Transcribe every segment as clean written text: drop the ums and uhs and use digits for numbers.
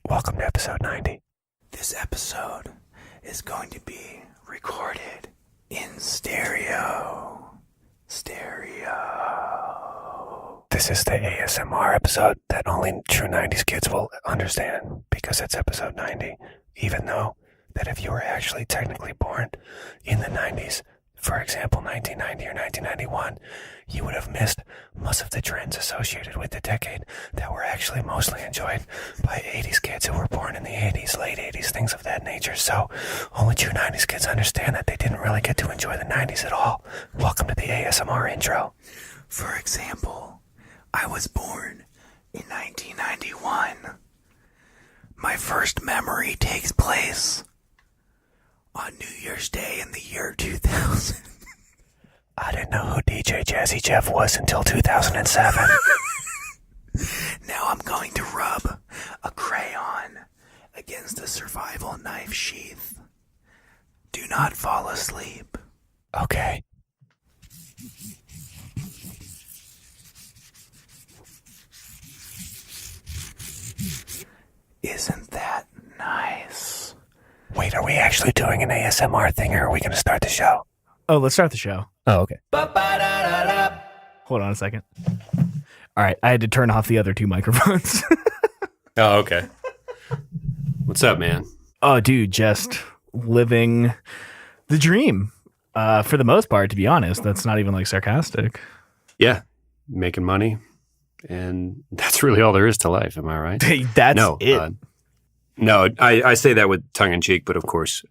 Welcome to episode 90. This episode is going to be recorded in stereo. This is the ASMR episode that only true 90s kids will understand because it's episode 90. Even though that if you were actually technically born in the 90s, for example, 1990 or 1991, you would have missed most of the trends associated with the decade that were actually mostly enjoyed by 80s kids who were born in the 80s, late 80s, things of that nature. So only true 90s kids understand that they didn't really get to enjoy the 90s at all. Welcome to the ASMR intro. For example, I was born in 1991. My first memory takes place on New Year's Day in the year 2000. I didn't know who DJ Jazzy Jeff was until 2007. Now I'm going to rub a crayon against a survival knife sheath. Do not fall asleep. Okay. Isn't that nice? Wait, are we actually doing an ASMR thing or are we going to start the show? Oh, let's start the show. Oh, okay. Hold on a second. All right, I had to turn off the other two microphones. Oh, okay. What's up, man? Oh, dude, just living the dream. For the most part, to be honest. That's not even like sarcastic. Yeah, making money. And that's really all there is to life, am I right? That's no, it. No, I say that with tongue in cheek, but of course,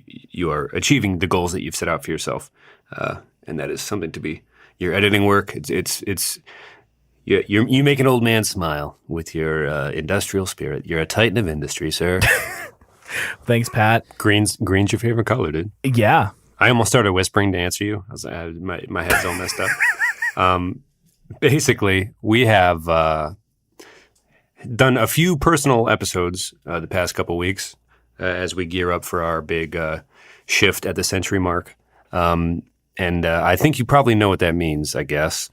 you are achieving the goals that you've set out for yourself, and that is something to be. Your editing work, you make an old man smile with your industrial spirit. You're a titan of industry, sir. Thanks, Pat. Green's your favorite color, dude. Yeah. I almost started whispering to answer you. I was my head's all messed up. Basically, we have done a few personal episodes the past couple weeks as we gear up for our big shift at the century mark. And I think you probably know what that means, I guess.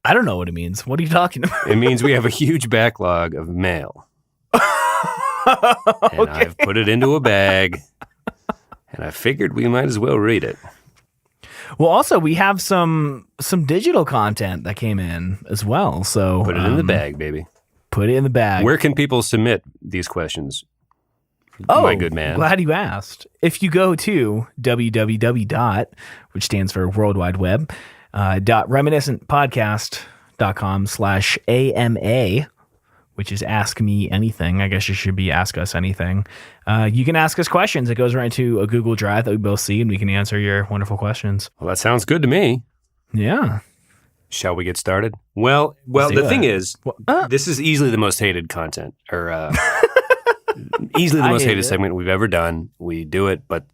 I don't know what it means. What are you talking about? It means we have a huge backlog of mail. And I've put it into a bag, and I figured we might as well read it. Well, also, we have some digital content that came in as well. So Put it in the bag, baby. Put it in the bag. Where can people submit these questions? Oh, my good man. Glad you asked. If you go to www. Which stands for World Wide Web, reminiscentpodcast.com/AMA, which is Ask Me Anything. I guess it should be Ask Us Anything. You can ask us questions. It goes right into a Google Drive that we both see, and we can answer your wonderful questions. Well, that sounds good to me. Yeah. Shall we get started? Well, the thing is, this is easily the most hated content, or easily the most hated segment we've ever done. We do it, but,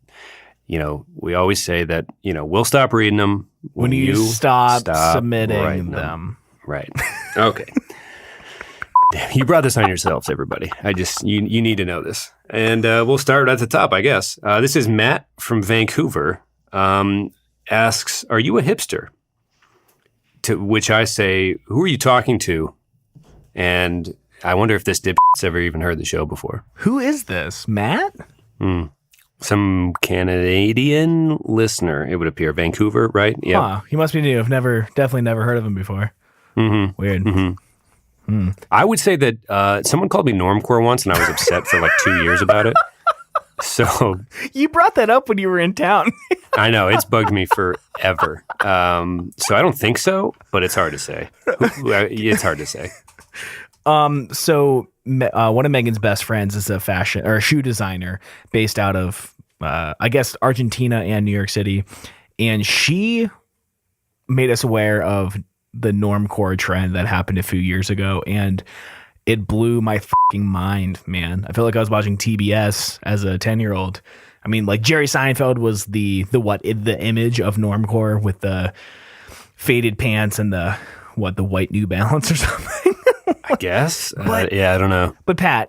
we always say that, we'll stop reading them when you stop submitting them. Right. Okay. Damn, you brought this on yourselves, everybody. You need to know this. And we'll start at the top, I guess. This is Matt from Vancouver. Asks, are you a hipster? To which I say, who are you talking to? And I wonder if this dip's ever even heard the show before. Who is this? Matt? Some Canadian listener, it would appear. Vancouver, right? Yeah. Huh, he must be new. I've definitely never heard of him before. Mm-hmm. Weird. Mm-hmm. I would say that someone called me Normcore once, and I was upset for like 2 years about it. So you brought that up when you were in town. I know, it's bugged me forever. So I don't think so, but it's hard to say. It's hard to say. So one of Megan's best friends is a fashion or a shoe designer based out of, I guess, Argentina and New York City. And she made us aware of the Normcore trend that happened a few years ago. And it blew my fucking mind, man. I feel like I was watching TBS as a 10-year-old. I mean, like Jerry Seinfeld was the image of Normcore with the faded pants and the white New Balance or something. I guess. Yeah, I don't know. But Pat,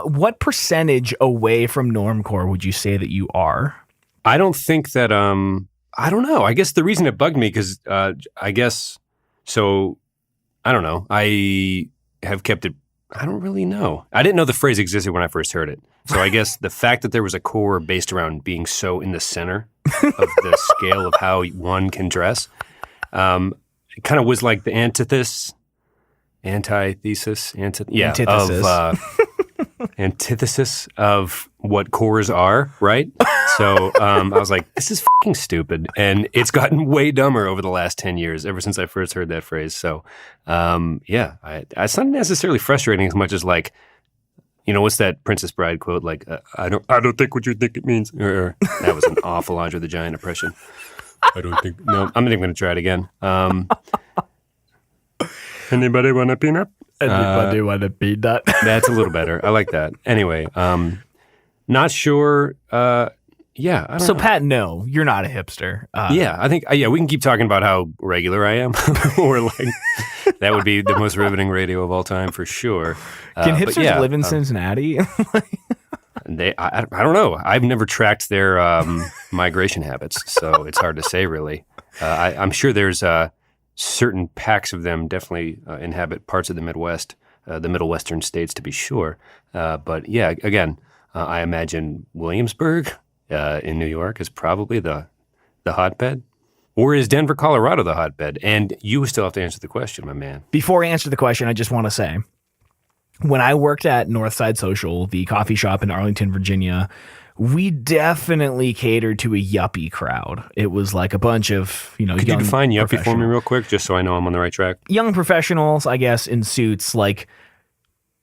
what percentage away from Normcore would you say that you are? I don't think that, I don't know. I guess the reason it bugged me because I don't know. I have kept it I don't really know. I didn't know the phrase existed when I first heard it. So I guess the fact that there was a core based around being so in the center of the scale of how one can dress, it kind of was like the antithesis of what cores are, right? So I was like, this is fucking stupid. And it's gotten way dumber over the last 10 years, ever since I first heard that phrase. So it's not necessarily frustrating as much as like, you know, what's that Princess Bride quote? Like, I don't think what you think it means. Or, that was an awful Andre the Giant impression. No, I'm not even going to try it again. Anybody want a peanut? Anybody want a peanut? That's a little better. I like that. Anyway, not sure. I don't know. Pat, no, you're not a hipster. I think we can keep talking about how regular I am, or like that would be the most riveting radio of all time for sure. Can hipsters live in Cincinnati? I don't know. I've never tracked their migration habits, so it's hard to say really. I'm sure there's certain packs of them definitely inhabit parts of the Midwest, the Middle Western states to be sure. But yeah, again, I imagine Williamsburg in New York is probably the hotbed. Or is Denver, Colorado the hotbed? And you still have to answer the question, my man. Before I answer the question, I just want to say, when I worked at Northside Social, the coffee shop in Arlington, Virginia, we definitely catered to a yuppie crowd. It was like a bunch of, Could you define yuppie for me real quick, just so I know I'm on the right track? Young professionals, I guess, in suits, like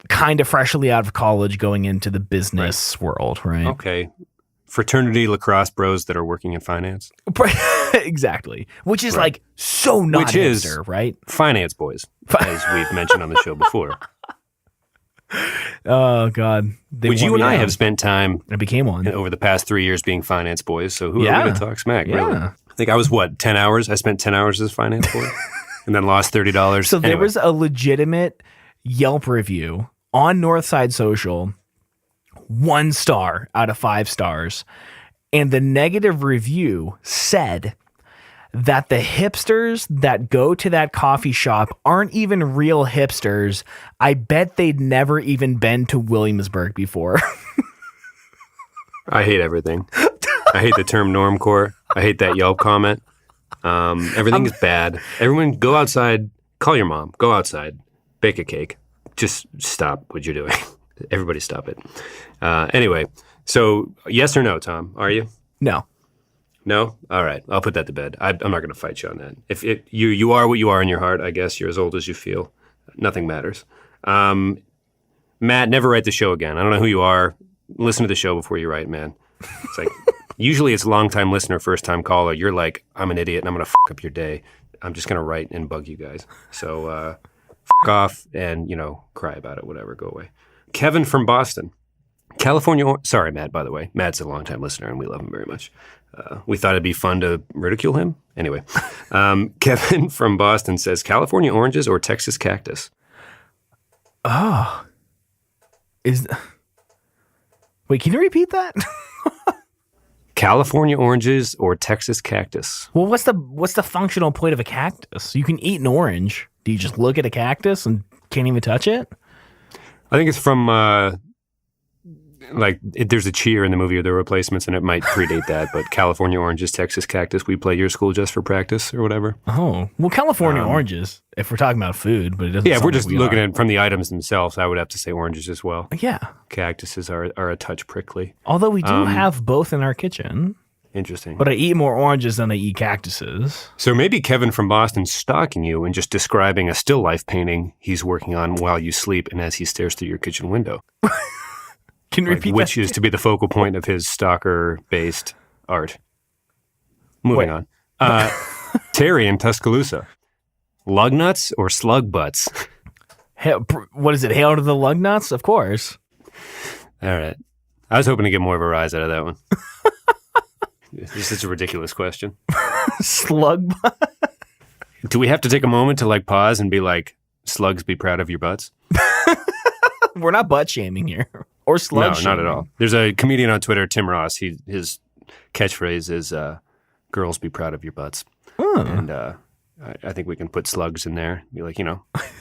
kind of freshly out of college going into the business world, right? Okay. Fraternity lacrosse bros that are working in finance. Exactly. Which is like so not Which hipster, is right? Finance boys, as we've mentioned on the show before. Oh, God. Would you and I have spent time I became one over the past 3 years being finance boys, so who are we to talk smack, really? I think I was, 10 hours? I spent 10 hours as a finance boy and then lost $30. So there was a legitimate Yelp review on Northside Social, 1 star out of 5 stars, and the negative review said that the hipsters that go to that coffee shop aren't even real hipsters. I bet they'd never even been to Williamsburg before. I hate everything. I hate the term Normcore. I hate that Yelp comment. Everything is bad. Everyone go outside, call your mom, go outside, bake a cake. Just stop what you're doing. Everybody stop it. Anyway, so yes or no, Tom, are you? No. No? All right. I'll put that to bed. I'm not going to fight you on that. If you are what you are in your heart, I guess. You're as old as you feel. Nothing matters. Matt, never write the show again. I don't know who you are. Listen to the show before you write, man. It's like, usually it's long-time listener, first-time caller. You're like, I'm an idiot and I'm going to fuck up your day. I'm just going to write and bug you guys. So fuck off and, cry about it, whatever. Go away. Kevin from Boston. California. Sorry, Matt, by the way. Matt's a long-time listener and we love him very much. We thought it'd be fun to ridicule him. Anyway, Kevin from Boston says, California oranges or Texas cactus? Oh. Wait, can you repeat that? California oranges or Texas cactus? Well, what's the functional point of a cactus? You can eat an orange. Do you just look at a cactus and can't even touch it? I think it's from... there's a cheer in the movie or The Replacements, and it might predate that, but California oranges, Texas cactus, we play your school just for practice or whatever. Oh, well, California oranges, if we're talking about food, but it doesn't. Yeah, if we're just looking at it from the items themselves, I would have to say oranges as well. Yeah. Cactuses are a touch prickly. Although we do have both in our kitchen. Interesting. But I eat more oranges than I eat cactuses. So maybe Kevin from Boston's stalking you and just describing a still life painting he's working on while you sleep and as he stares through your kitchen window. Can you repeat which that? is to be the focal point of his stalker-based art. Moving on. Terry in Tuscaloosa. Lug nuts or slug butts? What is it? Hail to the lug nuts? Of course. All right. I was hoping to get more of a rise out of that one. This is a ridiculous question. Slug butt? Do we have to take a moment to pause and be like, slugs be proud of your butts? We're not butt shaming here. Or slug shaming. No, not at all. There's a comedian on Twitter, Tim Ross. His catchphrase is, girls be proud of your butts. And I think we can put slugs in there. Be like,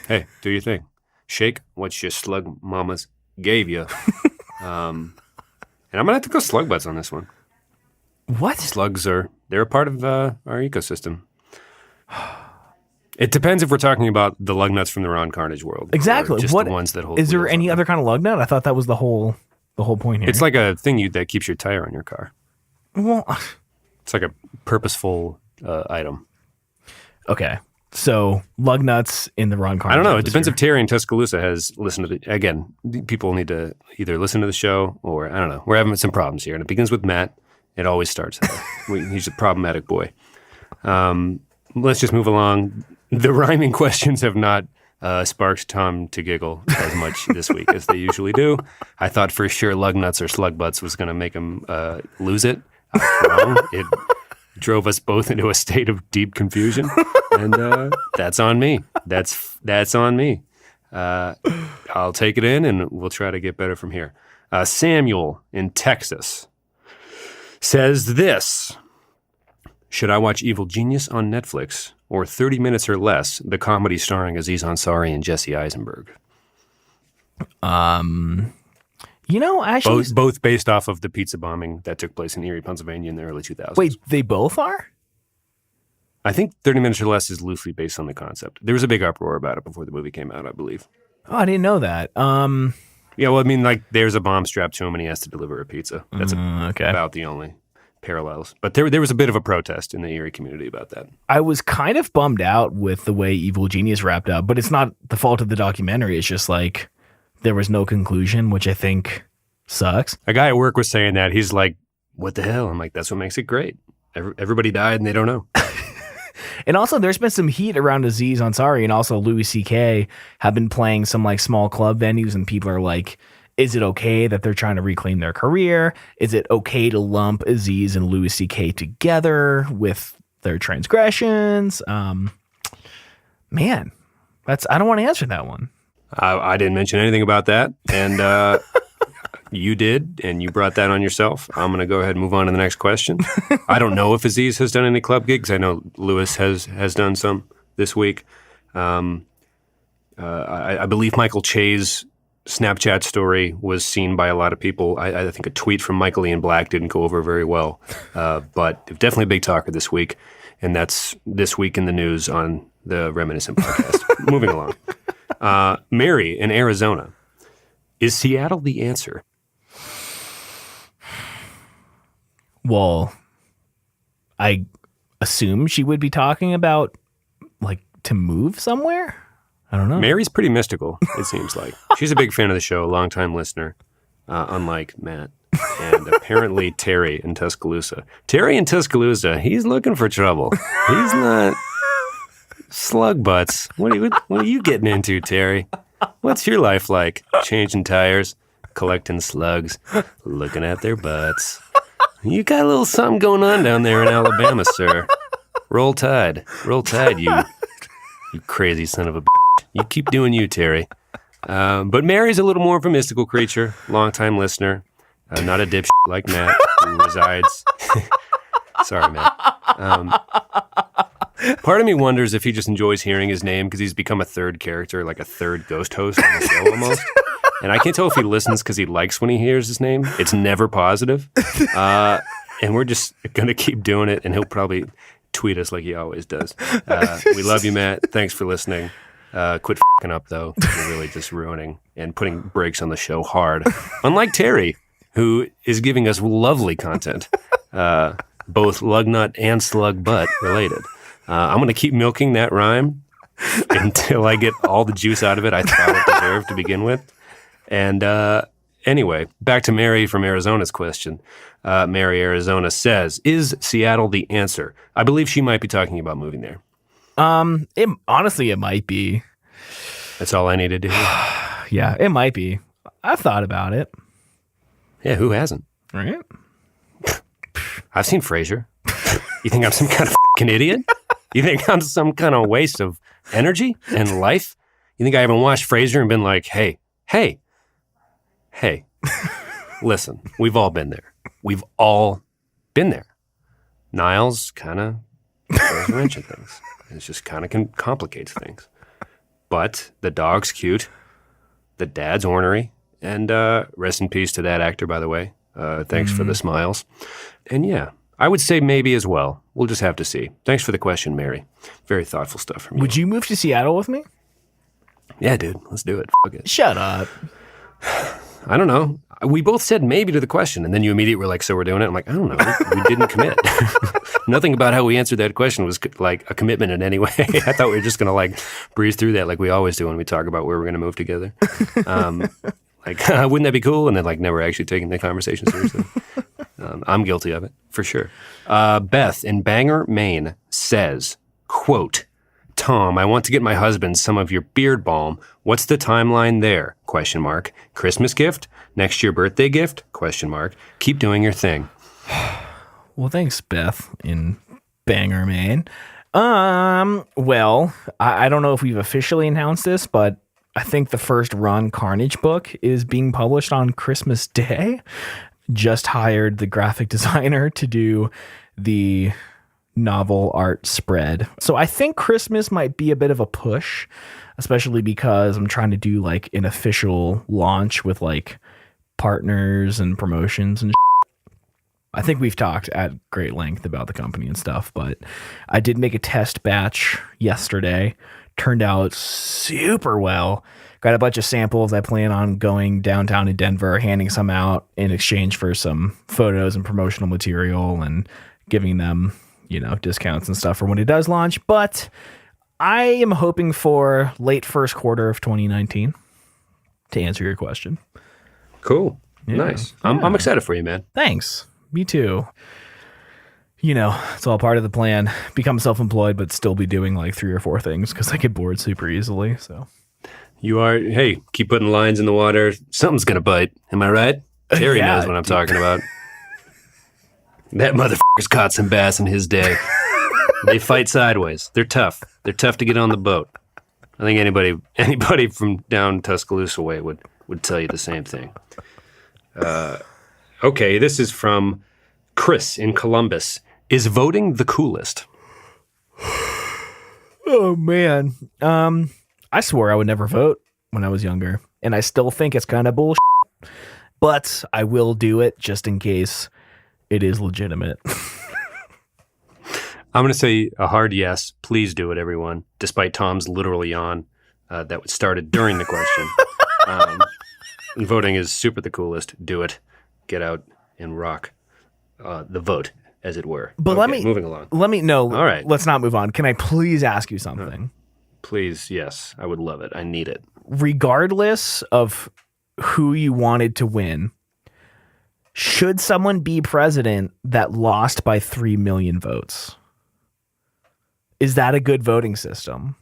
hey, do your thing. Shake what your slug mamas gave you. And I'm gonna have to go slug butts on this one. What? Slugs they're a part of our ecosystem. It depends if we're talking about the lug nuts from the Ron Carnage world. Exactly. Or just What the ones that hold. Is there wheels any on other kind of lug nut? I thought that was the whole point here. It's like a thing that keeps your tire on your car. Well, It's like a purposeful item. okay. So lug nuts in the Ron Carnage. I don't know. It depends atmosphere. if Terry in Tuscaloosa has listened to the. Again, people need to either listen to the show or I don't know. We're having some problems here, and it begins with Matt. It always starts there. He's a problematic boy. Let's just move along. The rhyming questions have not sparked Tom to giggle as much this week as they usually do. I thought for sure lug nuts or slug butts was going to make him lose it. I was wrong. It drove us both into a state of deep confusion, and that's on me. That's on me. I'll take it in, and we'll try to get better from here. Samuel in Texas says this. Should I watch Evil Genius on Netflix or 30 Minutes or Less, the comedy starring Aziz Ansari and Jesse Eisenberg? Actually, Both based off of the pizza bombing that took place in Erie, Pennsylvania in the early 2000s. wait, they both are? I think 30 Minutes or Less is loosely based on the concept. There was a big uproar about it before the movie came out, I believe. Oh, I didn't know that. Yeah, well, I mean, like, there's a bomb strapped to him and he has to deliver a pizza. That's okay. about the only parallels. But there was a bit of a protest in the Erie community about that. I was kind of bummed out with the way Evil Genius wrapped up, but it's not the fault of the documentary. It's just like there was no conclusion, which I think sucks. A guy at work was saying that. He's like, what the hell? I'm like, that's what makes it great. Everybody died and they don't know. And also, there's been some heat around Aziz Ansari and also Louis C.K. have been playing some like small club venues, and people are like, is it okay that they're trying to reclaim their career? Is it okay to lump Aziz and Louis C.K. together with their transgressions? Man, I don't want to answer that one. I didn't mention anything about that. And you did, and you brought that on yourself. I'm going to go ahead and move on to the next question. I don't know if Aziz has done any club gigs. I know Louis has done some this week. I believe Michael Che's Snapchat story was seen by a lot of people. I think a tweet from Michael Ian Black didn't go over very well, but definitely a big talker this week, and that's This Week in the News on the Reminiscent podcast. Moving along. Mary in Arizona. Is Seattle the answer? Well, I assume she would be talking about like to move somewhere. I don't know. Mary's pretty mystical, it seems like. She's a big fan of the show, longtime listener, unlike Matt. And apparently Terry in Tuscaloosa. Terry in Tuscaloosa, he's looking for trouble. He's not slug butts. What are you getting into, Terry? What's your life like? Changing tires, collecting slugs, looking at their butts. You got a little something going on down there in Alabama, sir. Roll Tide, you crazy son of a bitch. You keep doing you, Terry. But Mary's a little more of a mystical creature, longtime listener, not a dipshit like Matt, who resides. Sorry, Matt. Part of me wonders if he just enjoys hearing his name because he's become a third character, like a third ghost host on the show almost. And I can't tell if he listens because he likes when he hears his name. It's never positive. And we're just going to keep doing it, and he'll probably tweet us like he always does. We love you, Matt. Thanks for listening. Quit f***ing up, though. You're really just ruining and putting brakes on the show hard. Unlike Terry, who is giving us lovely content, both lug nut and slug butt related. I'm going to keep milking that rhyme until I get all the juice out of it I thought it deserved to begin with. And anyway, back to Mary from Arizona's question. Mary, Arizona says, is Seattle the answer? I believe she might be talking about moving there. Honestly, it might be. That's all I needed to hear. Yeah, it might be. I've thought about it. Yeah, who hasn't? Right? I've seen Frasier. You think I'm some kind of f***ing idiot? You think I'm some kind of waste of energy and life? You think I haven't watched Frasier and been like, hey, listen, we've all been there. We've all been there. Niles kind of throws a wrench at things. It just kind of complicates things. But the dog's cute. The dad's ornery. And rest in peace to that actor, by the way. Thanks for the smiles. And yeah, I would say maybe as well. We'll just have to see. Thanks for the question, Mary. Very thoughtful stuff from you. Would you move to Seattle with me? Yeah, dude. Let's do it. Fuck it. Shut up. I don't know. We both said maybe to the question, and then you immediately were like, so we're doing it? I'm like, I don't know. We didn't commit. Nothing about how we answered that question was like a commitment in any way. I thought we were just going to like breeze through that like we always do when we talk about where we're going to move together. Like, wouldn't that be cool? And then like never actually taking the conversation seriously. I'm guilty of it, for sure. Beth in Bangor, Maine says, quote, Tom, I want to get my husband some of your beard balm. What's the timeline there? Question mark. Christmas gift? Next year birthday gift? Question mark. Keep doing your thing. Well, thanks, Beth in Bangor, Maine. Well, I don't know if we've officially announced this, but I think the first Ron Carnage book is being published on Christmas Day. Just hired the graphic designer to do the novel art spread. So I think Christmas might be a bit of a push, especially because I'm trying to do like an official launch with like partners and promotions and I think we've talked at great length about the company and stuff, but I did make a test batch yesterday. Turned out super well. Got a bunch of samples. I plan on going downtown to Denver, handing some out in exchange for some photos and promotional material and giving them, you know, discounts and stuff for when it does launch. But I am hoping for late first quarter of 2019 to answer your question. Cool. Yeah. Nice. I'm excited for you, man. Thanks. Me too. You know, it's all part of the plan. Become self-employed, but still be doing like 3 or 4 things because I get bored super easily. So You are, hey, keep putting lines in the water. Something's going to bite. Am I right? Terry knows what I'm talking about. That motherfucker's caught some bass in his day. They fight sideways. They're tough. They're tough to get on the boat. I think anybody from down Tuscaloosa way would tell you the same thing. Okay, this is from Chris in Columbus. Is voting the coolest? Oh, man. I swore I would never vote when I was younger, and I still think it's kind of bullshit, but I will do it just in case it is legitimate. I'm going to say a hard yes. Please do it, everyone, despite Tom's literal yawn that started during the question. Voting is super the coolest. Do it. Get out and rock the vote, as it were. But okay, moving along. All right. Let's not move on. Can I please ask you something? Please, yes. I would love it. I need it. Regardless of who you wanted to win, should someone be president that lost by 3 million votes? Is that a good voting system?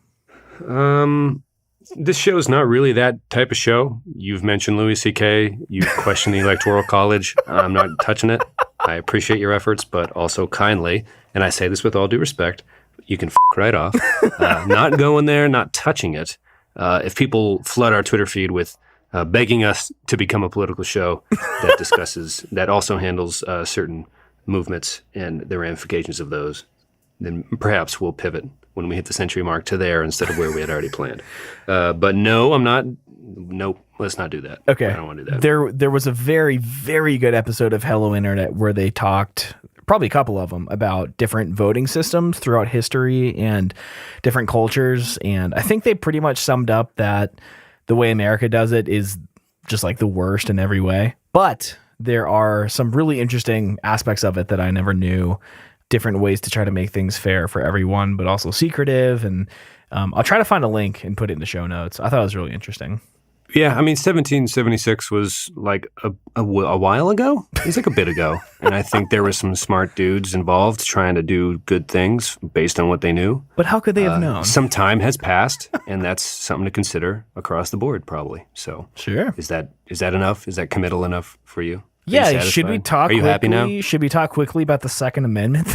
This show is not really that type of show. You've mentioned Louis C.K. You question the Electoral College. I'm not touching it. I appreciate your efforts, but also kindly, and I say this with all due respect, you can right off. Not going there, not touching it. If people flood our Twitter feed with begging us to become a political show that also handles certain movements and the ramifications of those, then perhaps we'll pivot when we hit the century mark to there instead of where we had already planned. But no, I'm not. Nope. Let's not do that. Okay. I don't want to do that. There was a very, very good episode of Hello Internet where they talked, probably a couple of them, about different voting systems throughout history and different cultures. And I think they pretty much summed up that the way America does it is just like the worst in every way. But there are some really interesting aspects of it that I never knew. Different ways to try to make things fair for everyone, but also secretive. And I'll try to find a link and put it in the show notes. I thought it was really interesting. Yeah, I mean, 1776 was like a while ago. It was like a bit ago. And I think there were some smart dudes involved trying to do good things based on what they knew. But how could they have known? Some time has passed, and that's something to consider across the board, probably. So, sure. Is that enough? Is that committal enough for you? Yeah, should we talk Are you happy now? Should we talk quickly about the Second Amendment?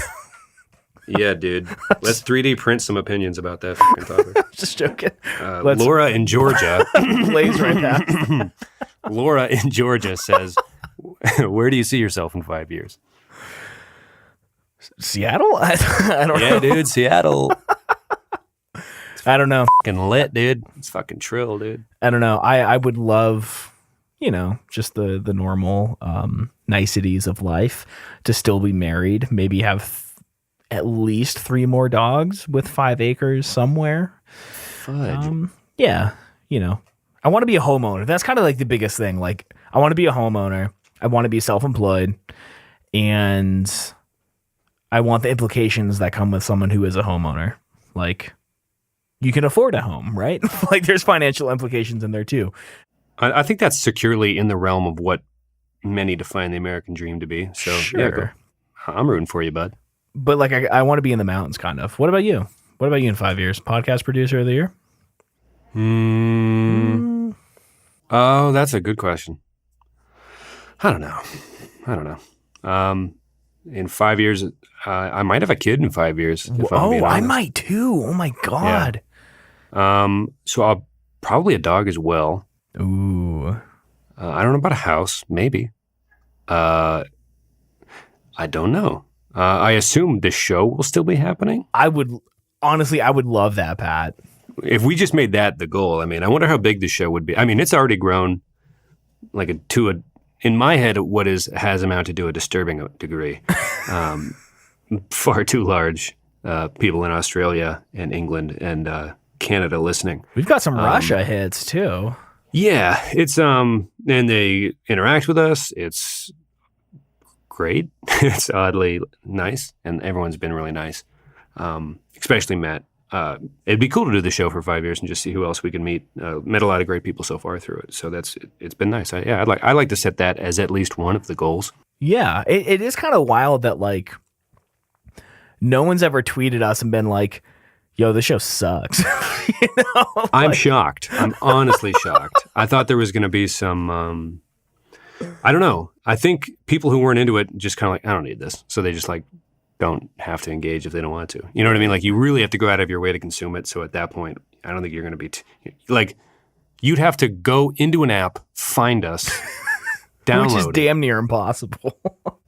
Yeah, dude. Let's 3D print some opinions about that fucking topic. Just joking. Laura in Georgia. Blaze right past. Laura in Georgia says, where do you see yourself in 5 years? Seattle? I don't know. Yeah, dude, Seattle. It's I don't know. fucking lit, dude. It's fucking trill, dude. I don't know. I would love, just the normal niceties of life, to still be married, maybe have at least 3 more dogs with 5 acres somewhere. Fudge. Yeah, I want to be a homeowner. That's kind of like the biggest thing. Like, I want to be a homeowner. I want to be self-employed, and I want the implications that come with someone who is a homeowner. Like, you can afford a home, right? Like, there's financial implications in there too. I think that's securely in the realm of what many define the American dream to be. So Sure. I'm rooting for you, bud. But like, I want to be in the mountains, kind of. What about you? What about you in 5 years? Podcast producer of the year? Oh, that's a good question. I don't know. In 5 years, I might have a kid in 5 years. If I'm being I honest. might too. Oh my God. So I'll probably a dog as well. Ooh. I don't know about a house, maybe. I don't know. I assume this show will still be happening. I would love that, Pat. If we just made that the goal, I mean, I wonder how big the show would be. I mean, it's already grown in my head, what has amounted to a disturbing degree. Far too large. People in Australia and England and Canada listening. We've got some Russia hits too. Yeah, it's and they interact with us. It's great. It's oddly nice, and everyone's been really nice, especially Matt. It'd be cool to do the show for 5 years and just see who else we can meet. Met a lot of great people so far through it, so it's been nice. I'd like to set that as at least one of the goals. Yeah, it is kind of wild that like no one's ever tweeted us and been like, "Yo, this show sucks." I'm shocked. I'm honestly shocked. I thought there was going to be some. I don't know. I think people who weren't into it just kind of like, I don't need this, so they just like don't have to engage if they don't want to. You know what I mean? Like, you really have to go out of your way to consume it. So at that point, I don't think you're going to be like, you'd have to go into an app, find us, download which is it. damn near impossible.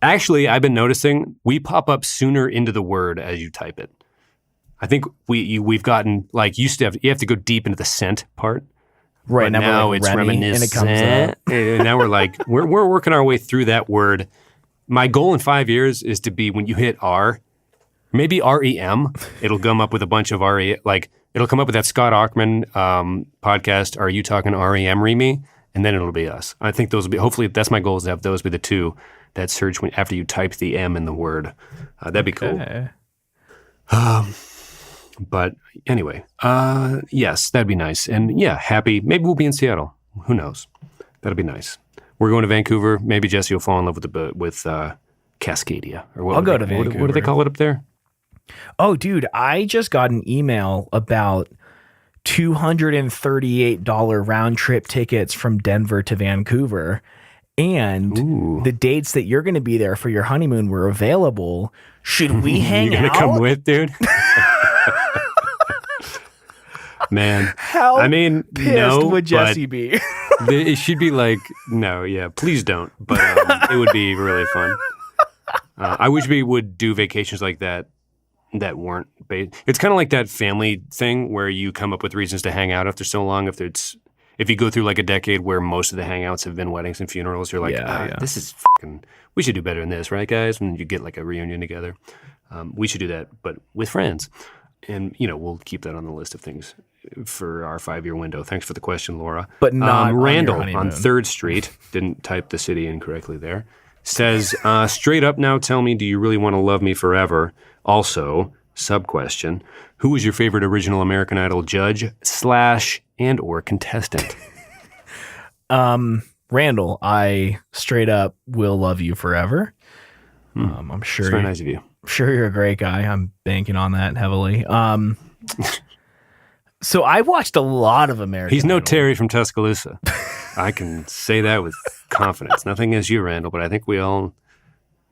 Actually, I've been noticing we pop up sooner into the word as you type it. I think we've gotten, like, you have to go deep into the scent part. Right, but now now we're like it's Remy, reminiscent. and it comes up. And now we're like, we're working our way through that word. My goal in 5 years is to be, when you hit R, maybe REM, it'll come up with a bunch of RE, like it'll come up with that Scott Aukerman podcast, Are You Talking REM Remy? And then it'll be us. I think those will be, hopefully that's my goal, is to have those be the two that search after you type the M in the word. That'd be cool. But anyway, yes, that'd be nice. And yeah, happy. Maybe we'll be in Seattle. Who knows? That'll be nice. We're going to Vancouver. Maybe Jesse will fall in love with Cascadia. Or what I'll go to Vancouver. What do they call it up there? Oh, dude, I just got an email about $238 round trip tickets from Denver to Vancouver. And the dates that you're going to be there for your honeymoon were available. Should we hang You're out? going to come with, dude? Man, How I mean, pissed no, would Jesse but be? it should be like, no, yeah, please don't. But it would be really fun. I wish we would do vacations like that weren't based. It's kind of like that family thing where you come up with reasons to hang out after so long. If you go through like a decade where most of the hangouts have been weddings and funerals, you're like, this is fucking, we should do better than this, right, guys? When you get like a reunion together. We should do that, but with friends. And, we'll keep that on the list of things for our 5-year window. Thanks for the question, Laura. But not on your Randall honeymoon. on 3rd Street, didn't type the city incorrectly there, says, straight up now, tell me, do you really want to love me forever? Also, sub-question, who was your favorite original American Idol judge / and or contestant? Randall, I straight up will love you forever. I'm sure. It's very nice of you. Sure, you're a great guy. I'm banking on that heavily. So I watched a lot of American He's no Idol. Terry from Tuscaloosa. I can say that with confidence. Nothing against you, Randall, but I think we all,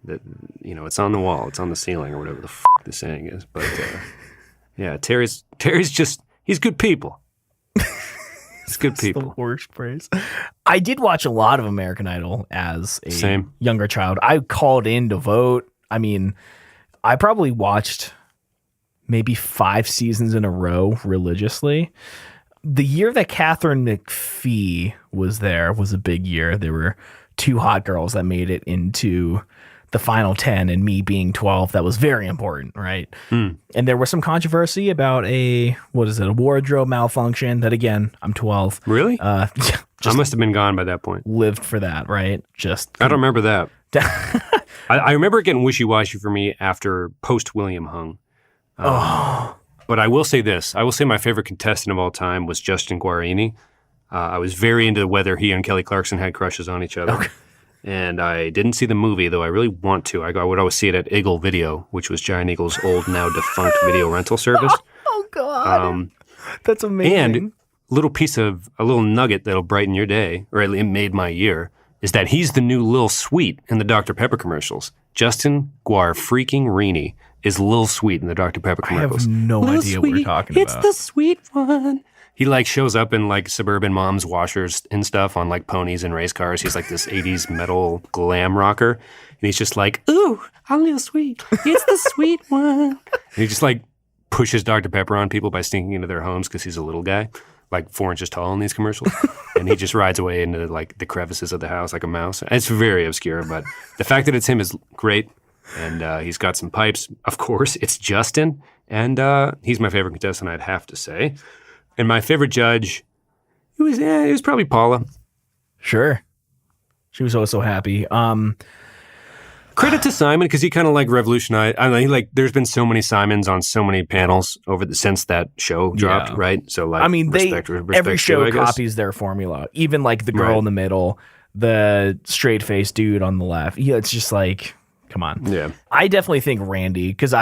it's on the wall, it's on the ceiling, or whatever the the saying is. But yeah, Terry's just, he's good people. He's good people. The worst phrase. I did watch a lot of American Idol as a younger child. I called in to vote. I mean, I probably watched maybe 5 seasons in a row religiously. The year that Catherine McPhee was there was a big year. There were 2 hot girls that made it into the final 10, and me being 12, that was very important, right? And there was some controversy about a wardrobe malfunction that, again, I'm 12. Really? I must have been gone by that point. Lived for that, right? I don't remember that. I remember it getting wishy-washy for me after post-William hung. But I will say this. I will say my favorite contestant of all time was Justin Guarini. I was very into whether he and Kelly Clarkson had crushes on each other. Okay. And I didn't see the movie, though I really want to. I would always see it at Eagle Video, which was Giant Eagle's old, now defunct video rental service. Oh, God. That's amazing. And a little nugget that'll brighten your day, or it made my year, is that he's the new Lil Sweet in the Dr. Pepper commercials. Justin Guarini is Lil Sweet in the Dr. Pepper commercials. I have no idea what you're talking about. It's the sweet one. He like shows up in like suburban mom's washers and stuff on like ponies and race cars. He's like this 80s metal glam rocker. And he's just like, ooh, I'm Lil Sweet. It's the sweet one. And he just like pushes Dr. Pepper on people by sneaking into their homes because he's a little guy, like 4 inches tall in these commercials. And he just rides away into like the crevices of the house like a mouse. It's very obscure, but the fact that it's him is great. And he's got some pipes. Of course, it's Justin. And he's my favorite contestant, I'd have to say. And my favorite judge, it was probably Paula. Sure. She was always so happy. Credit to Simon, because he kind of like revolutionized. I don't know, there's been so many Simons on so many panels since that show dropped, right? So like, respect every show too, copies their formula. Even like the girl in the middle, the straight faced dude on the left. Yeah, it's just like, come on. Yeah. I definitely think Randy, because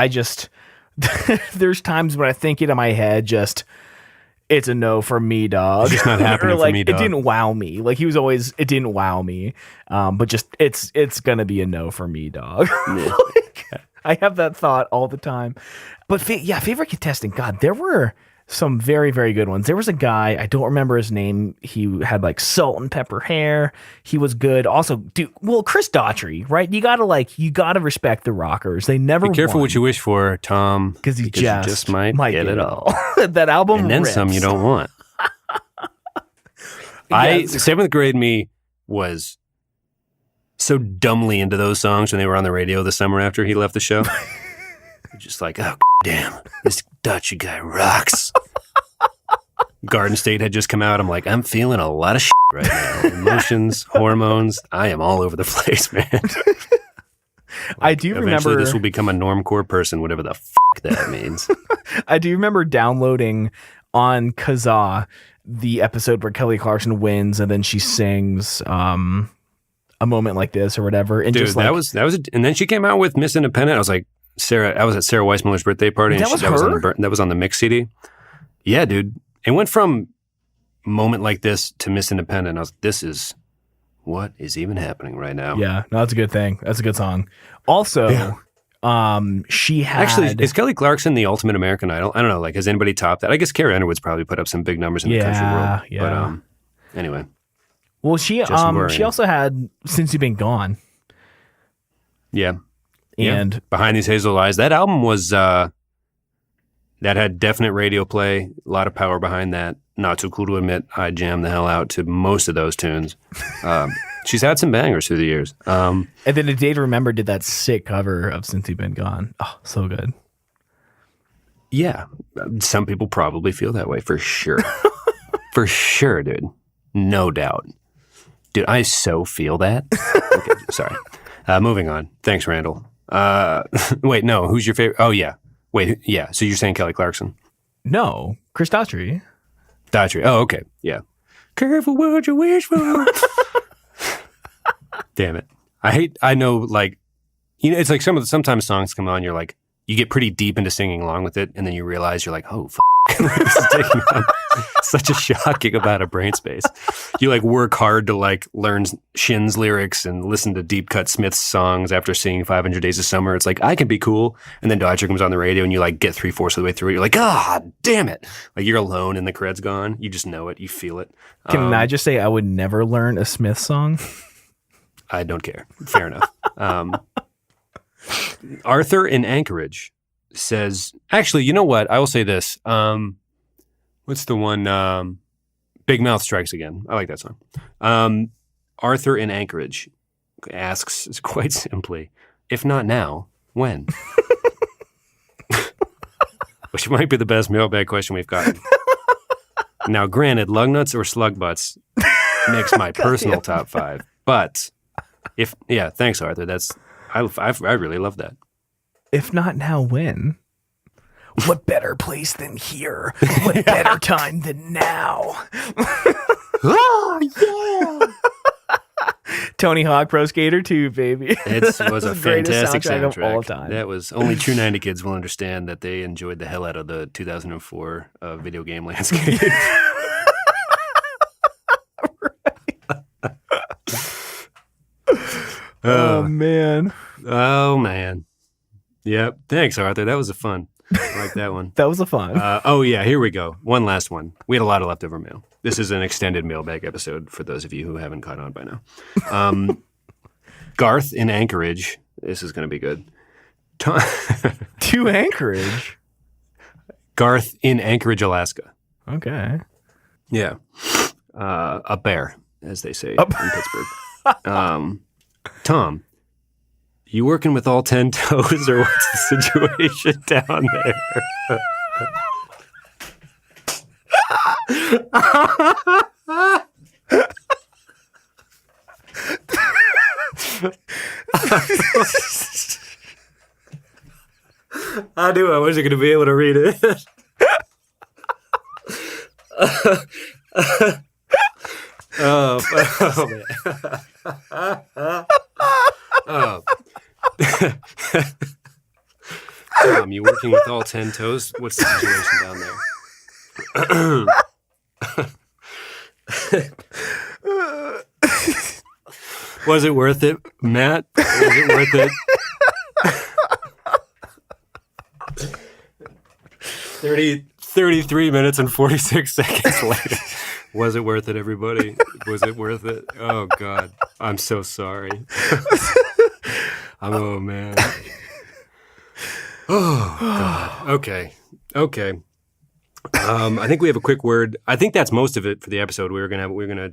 there's times when I think it in my head, it's a no for me, dog. It's just not happening for me, dog. It didn't wow me. Like he was always, it didn't wow me. But just it's gonna be a no for me, dog. Yeah. I have that thought all the time. But favorite contestant. God, there were some very, very good ones. There was a guy, I don't remember his name. He had like salt and pepper hair. He was good. Also, Chris Daughtry, right? You gotta respect the rockers. They never be careful won. what you wish for, Tom, because you just might get it all. That album and then rips. some you don't want. Yes. 7th grade me was so dumbly into those songs when they were on the radio the summer after he left the show. Just like, oh, damn, this Dutchy guy rocks. Garden State had just come out. I'm like, I'm feeling a lot of shit right now. Emotions, hormones. I am all over the place, man. I do remember. Eventually, this will become a normcore person, whatever the fuck that means. I do remember downloading on Kazaa the episode where Kelly Clarkson wins and then she sings A Moment Like This or whatever. And dude, just that was, and then she came out with Miss Independent. I was like, I was at Sarah Weissmuller's birthday party. And that was on the mix CD. Yeah, dude. It went from Moment Like This to Miss Independent. I was like, this is what is even happening right now. Yeah, no, that's a good thing. That's a good song. Also, she had... Actually, is Kelly Clarkson the ultimate American Idol? I don't know. Like, has anybody topped that? I guess Carrie Underwood's probably put up some big numbers in the country world. Yeah. But anyway. Well, she also had Since You've Been Gone. Yeah. And Behind These Hazel Eyes. That album was that had definite radio play, a lot of power behind that. Not too cool to admit, I jammed the hell out to most of those tunes. She's had some bangers through the years. And then A Day to Remember did that sick cover of Since You've Been Gone. Oh, so good. Yeah. Some people probably feel that way, for sure. For sure, dude. No doubt. Dude, I so feel that. Okay, sorry. Moving on. Thanks, Randall. Wait, no. Who's your favorite? Oh, yeah. Wait, yeah. So you're saying Kelly Clarkson? No. Chris Daughtry. Daughtry. Oh, okay. Yeah. Careful what you wish for. Damn it. I know, like, it's like sometimes songs come on, you're like, you get pretty deep into singing along with it, and then you realize you're like, oh, this is taking up such a shocking amount of brain space. You like work hard to like learn Shin's lyrics and listen to Deep Cut Smith's songs after singing 500 Days of Summer. It's like, I can be cool. And then Daughtry comes on the radio and you like get 3/4 of the way through it. You're like, God damn it. Like you're alone and the cred's gone. You just know it. You feel it. Can I just say I would never learn a Smith song? I don't care. Fair enough. Arthur in Anchorage. says, actually, you know what? I will say this. What's the one? Big Mouth Strikes Again. I like that song. Arthur in Anchorage asks quite simply, if not now, when? Which might be the best mailbag question we've gotten. Now, granted, lug nuts or slug butts makes my personal top 5. But thanks, Arthur. I really love that. If not now, when? What better place than here? What better time than now? Oh, yeah. Tony Hawk Pro Skater 2, baby. It was a fantastic soundtrack of all time. That was only true 90 kids will understand that they enjoyed the hell out of the 2004 video game landscape. Oh, man. Oh, man. Yep. Thanks, Arthur. That was fun. I like that one. That was a fun. Here we go. One last one. We had a lot of leftover mail. This is an extended mailbag episode for those of you who haven't caught on by now. Garth in Anchorage. This is going to be good. To Anchorage? Garth in Anchorage, Alaska. Okay. Yeah. A bear, as they say in Pittsburgh. Tom, you working with all 10 toes, or what's the situation down there? I knew I wasn't going to be able to read it. Man. Tom, you working with all 10 toes? What's the situation down there? Was it worth it, Matt? Was it worth it? 33 minutes and 46 seconds later. Was it worth it, everybody? Was it worth it? Oh, God. I'm so sorry. Oh, man. Oh, God. Okay. I think we have a quick word. I think that's most of it for the episode. We're gonna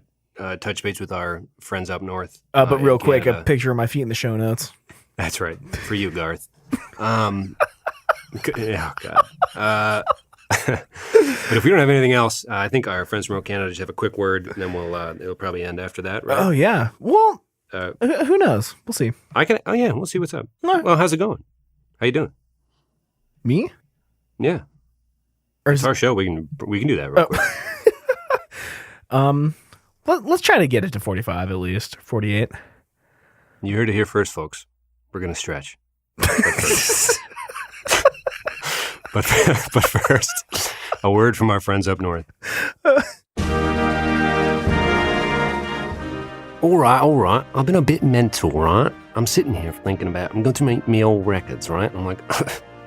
touch base with our friends up north. But real quick, a picture of my feet in the show notes. That's right. For you, Garth. Oh, God. But if we don't have anything else, I think our friends from Canada just have a quick word, and then it'll probably end after that, right? Oh, yeah. Well, who knows? We'll see. We'll see what's up. Well, how's it going? How you doing? Me? Yeah. It's our show. We can do that real quick. Let's try to get it to 45 at least, 48. You heard it here first, folks. We're going to stretch. But first, a word from our friends up north. All right. I've been a bit mental, right? I'm sitting here thinking about, I'm going to make me old records, right? I'm like,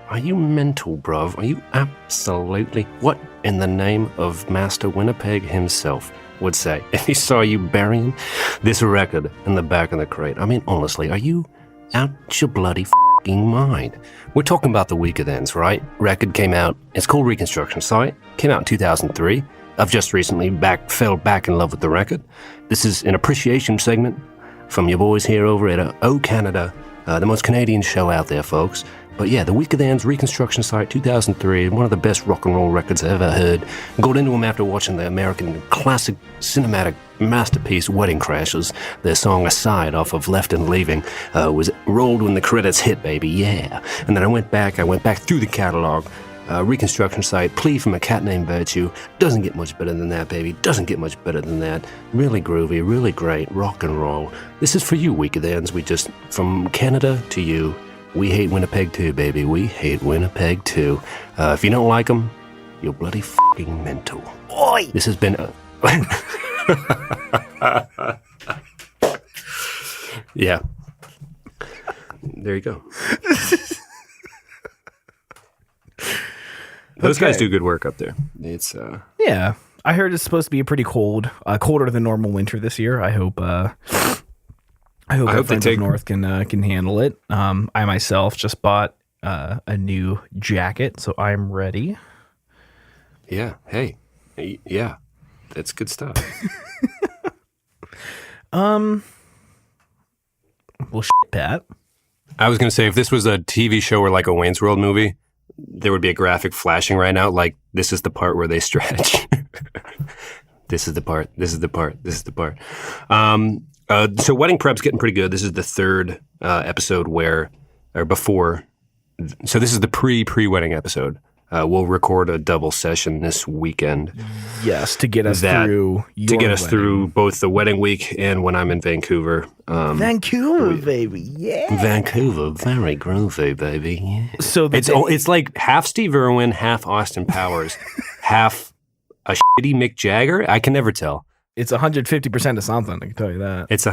are you mental, bruv? Are you absolutely, what in the name of Master Winnipeg himself would say if he saw you burying this record in the back of the crate? I mean, honestly, are you out your bloody f***ing mind? We're talking about the Weakerthans, right? Record came out. It's called Reconstruction. Sorry, came out in 2003. I've just recently fell back in love with the record. This is an appreciation segment from your boys here over at O Canada, the most Canadian show out there, folks. But yeah, the Weakerthans Reconstruction Site 2003, one of the best rock and roll records I've ever heard. Got into them after watching the American classic cinematic masterpiece Wedding Crashers. Their song Aside off of Left and Leaving was rolled when the credits hit, baby, yeah. And then I went back through the catalog. Reconstruction Site, Plea from a Cat Named Virtue. Doesn't get much better than that, baby. Doesn't get much better than that. Really groovy, really great, rock and roll. This is for you, Weakerthans. From Canada to you, we hate Winnipeg too, baby. We hate Winnipeg too. If you don't like them, you're bloody f***ing mental. Oi! This has been yeah. There you go. Those guys do good work up there. It's yeah. I heard it's supposed to be a pretty colder than normal winter this year. I hope our friends up north can handle it. I myself just bought a new jacket, so I'm ready. Yeah. Hey. Yeah. That's good stuff. Well, Pat. I was going to say, if this was a TV show or like a Wayne's World movie, there would be a graphic flashing right now, like, this is the part where they stretch. This is the part. This is the part. This is the part. So wedding prep's getting pretty good. This is the third episode before. So this is the pre-wedding episode. We'll record a double session this weekend. Yes, to get us through through both the wedding week and when I'm in Vancouver. Vancouver, baby, yeah. Vancouver, very groovy, baby. Yeah. So it's like half Steve Irwin, half Austin Powers, half a shitty Mick Jagger. I can never tell. It's 150% of something. I can tell you that. It's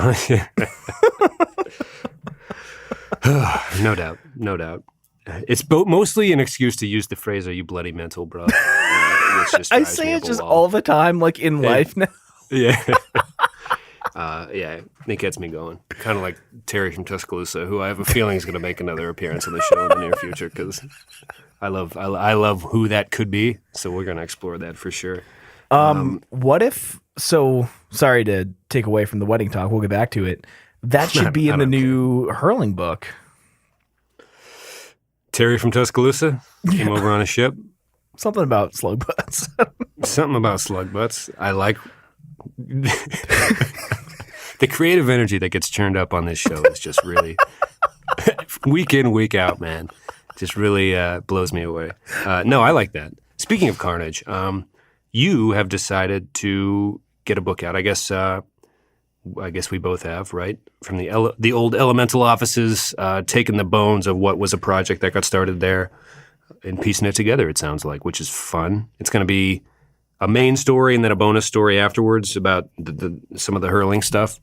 no doubt, no doubt. It's mostly an excuse to use the phrase, "Are you bloody mental, bro?" I say it just all the time, like in life now. Yeah. Yeah, it gets me going. Kind of like Terry from Tuscaloosa, who I have a feeling is going to make another appearance on the show in the near future, because I love who that could be. So we're going to explore that for sure. What if? So sorry to take away from the wedding talk. We'll get back to it. That should be in the new hurling book. Terry from Tuscaloosa came over on a ship. Something about slug butts. Something about slug butts. I like the creative energy that gets churned up on this show is just really week in, week out, man. Just really blows me away. No, I like that. Speaking of Karnage, you have decided to get a book out. I guess we both have, right? From the old Elemental offices, taking the bones of what was a project that got started there and piecing it together, it sounds like, which is fun. It's going to be a main story and then a bonus story afterwards about some of the hurling stuff.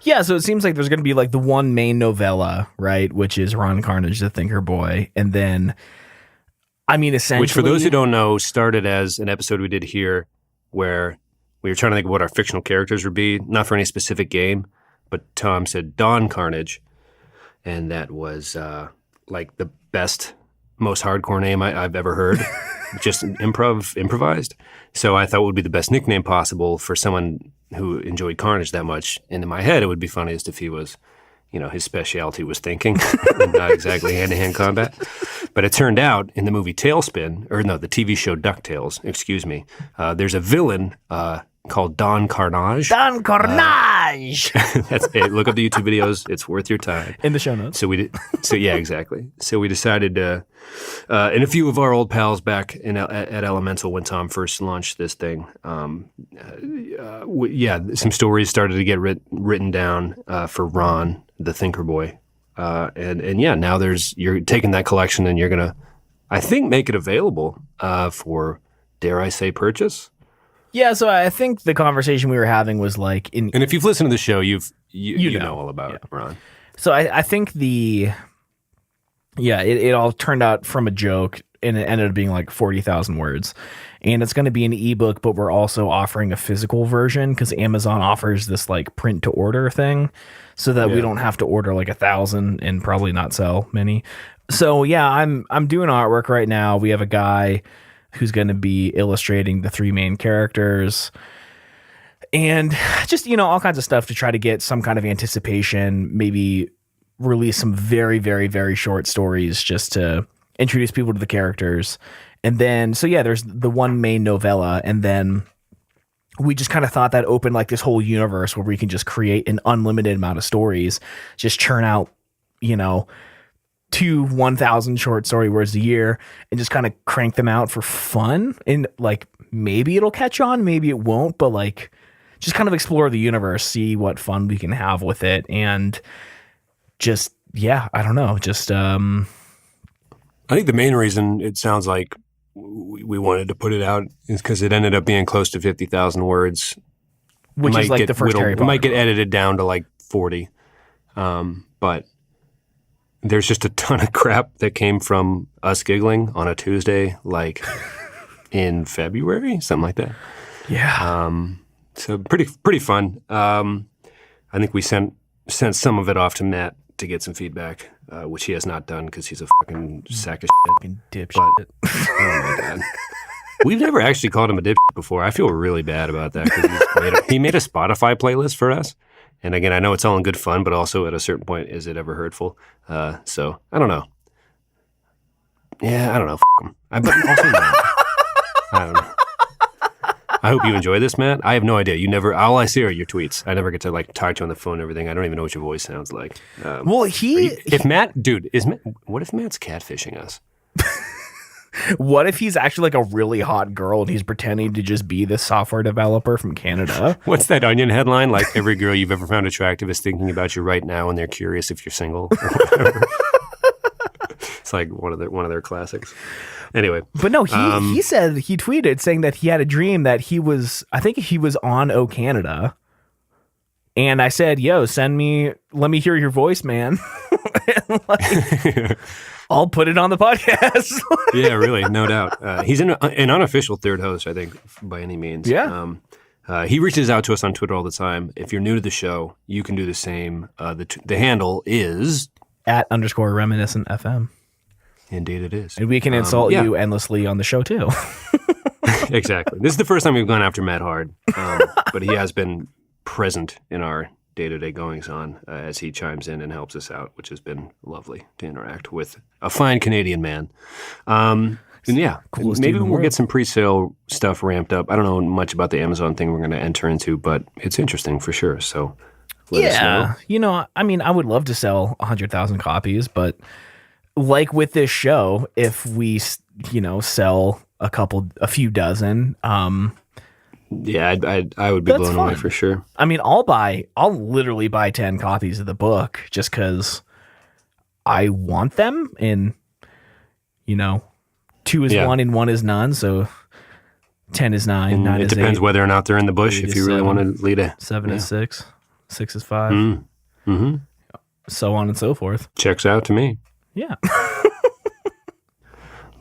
Yeah, so it seems like there's going to be like the one main novella, right, which is Ron Carnage, the Thinker Boy, and then, I mean, essentially... Which, for those who don't know, started as an episode we did here where we were trying to think of what our fictional characters would be, not for any specific game, but Tom said Don Carnage, and that was like the best, most hardcore name I've ever heard, just improvised. So I thought it would be the best nickname possible for someone who enjoyed Karnage that much. And in my head, it would be funniest if he was, his specialty was thinking, and not exactly hand-to-hand combat. But it turned out in the movie the TV show DuckTales, excuse me, there's a villain called Don Carnage. Don Carnage! That's it. Look up the YouTube videos. It's worth your time. In the show notes. Yeah, exactly. So we decided to, and a few of our old pals back at Elemental when Tom first launched this thing, some stories started to get written down for Ron, the Thinker Boy. And now you're taking that collection and you're going to, I think, make it available for, dare I say, purchase. Yeah, so I think the conversation we were having was like... And if you've listened to the show, you know all about it, Ron. So I think it all turned out from a joke, and it ended up being like 40,000 words. And it's going to be an ebook, but we're also offering a physical version because Amazon offers this like print to order thing so that we don't have to order like 1,000 and probably not sell many. So yeah, I'm doing artwork right now. We have a guy who's going to be illustrating the three main characters and just, all kinds of stuff to try to get some kind of anticipation, maybe release some very, very, very short stories just to introduce people to the characters. And then, there's the one main novella. And then we just kind of thought that opened like this whole universe where we can just create an unlimited amount of stories, just churn out, 1,000 short story words a year and just kind of crank them out for fun. And like, maybe it'll catch on, maybe it won't, but like, just kind of explore the universe, see what fun we can have with it. And just, I don't know. Just, I think the main reason it sounds like we wanted to put it out is because it ended up being close to 50,000 words. Which is like the first Harry Potter. It might get edited down to like 40. But there's just a ton of crap that came from us giggling on a Tuesday, like in February, something like that. Yeah. So pretty fun. I think we sent some of it off to Matt to get some feedback, which he has not done because he's a fucking sack of shit. Fucking dipshit. But, oh my God. We've never actually called him a dipshit before. I feel really bad about that because he made a Spotify playlist for us. And again, I know it's all in good fun, but also at a certain point, is it ever hurtful? So I don't know. Yeah, I don't know. Him. But also not. I don't know. I hope you enjoy this, Matt. I have no idea. All I see are your tweets. I never get to like talk to you on the phone and everything. I don't even know what your voice sounds like. Well, What if Matt's catfishing us? what if he's actually like a really hot girl and he's pretending to just be this software developer from Canada? What's that Onion headline? Like every girl you've ever found attractive is thinking about you right now and they're curious if you're single or whatever. It's like one of their classics. Anyway. But no, he said, he tweeted saying that he had a dream that he was on O Canada. And I said, yo, let me hear your voice, man. I'll put it on the podcast. Yeah, really, no doubt. He's an unofficial third host, I think, by any means. Yeah. He reaches out to us on Twitter all the time. If you're new to the show, you can do the same. The handle is @_reminiscent FM. Indeed it is. And we can insult you endlessly on the show, too. Exactly. This is the first time we've gone after Matt hard, but he has been present in our day-to-day goings-on as he chimes in and helps us out, which has been lovely to interact with a fine Canadian man. And yeah, maybe we'll get some pre-sale stuff ramped up. I don't know much about the Amazon thing we're going to enter into, but it's interesting for sure. So let us know. I mean, I would love to sell 100,000 copies, but like with this show, if we, sell a few dozen, yeah, I would be blown away for sure. I mean, I'll literally buy 10 copies of the book just because I want them, and 2 is 1 and 1 is none, so 10 is 9, and 9 it is depends 8, whether or not they're in the bush. If you really 7, want to lead 7 is 6, 6 is 5, mm-hmm. so on and so forth. Checks out to me. Yeah.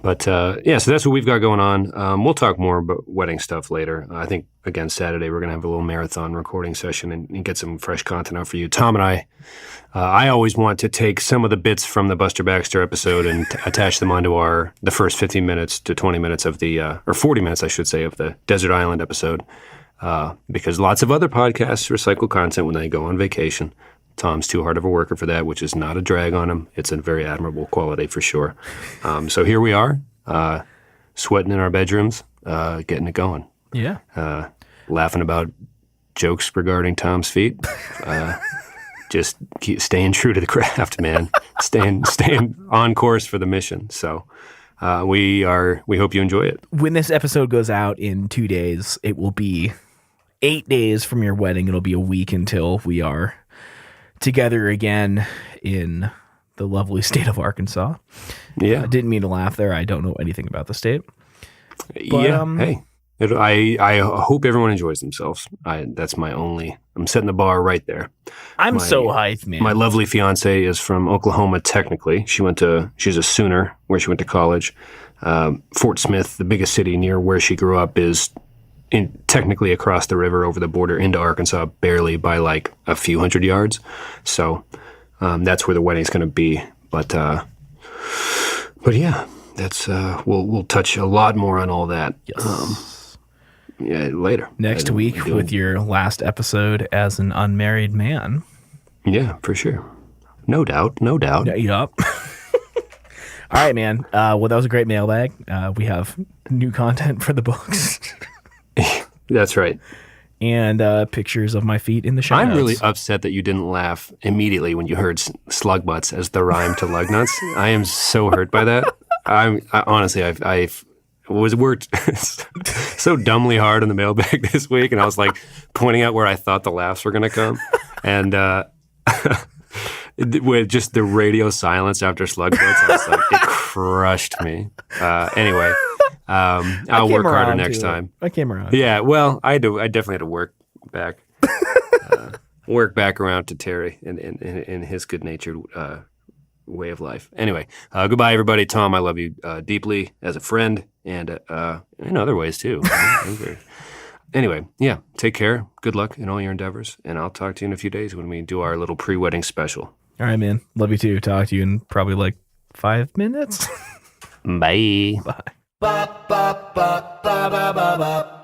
But so that's what we've got going on. We'll talk more about wedding stuff later. I think, again, Saturday we're going to have a little marathon recording session and get some fresh content out for you. Tom and I always want to take some of the bits from the Buster Baxter episode and attach them onto the first 15 minutes to 20 minutes of or 40 minutes, I should say, of the Desert Island episode. Because lots of other podcasts recycle content when they go on vacation. Tom's too hard of a worker for that, which is not a drag on him. It's a very admirable quality for sure. So here we are, sweating in our bedrooms, getting it going. Yeah. Laughing about jokes regarding Tom's feet. Just staying true to the craft, man. staying on course for the mission. So we hope you enjoy it. When this episode goes out in 2 days, it will be 8 days from your wedding. It'll be a week until we are together again in the lovely state of Arkansas. Yeah. I didn't mean to laugh there. I don't know anything about the state. But, hey, I hope everyone enjoys themselves. I'm setting the bar right there. I'm so hyped, man. My lovely fiance is from Oklahoma, technically. She's a Sooner, where she went to college. Fort Smith, the biggest city near where she grew up, is technically across the river over the border into Arkansas, barely by like a few hundred yards. So that's where the wedding's going to be. But yeah, that's we'll touch a lot more on all that. Yes. Later next week with your last episode as an unmarried man. Yeah, for sure. No doubt. Yup. All right, man. Well, that was a great mailbag. We have new content for the books. That's right. And pictures of my feet in the show I'm notes. really upset that you didn't laugh immediately when you heard slug butts as the rhyme to lug nuts. I am so hurt by that. Honestly, I worked so dumbly hard on the mailbag this week, and I was like pointing out where I thought the laughs were going to come. And with just the radio silence after slug butts, I was like, it crushed me. Anyway. I'll work harder next time. I came around. Yeah, well, I definitely had to work back around to Terry in his good-natured way of life. Anyway, goodbye, everybody. Tom, I love you deeply as a friend and in other ways, too. Anyway, yeah, take care. Good luck in all your endeavors, and I'll talk to you in a few days when we do our little pre-wedding special. All right, man. Love you too. Talk to you in probably like 5 minutes. Bye. Bye. Ba ba ba ba ba ba ba.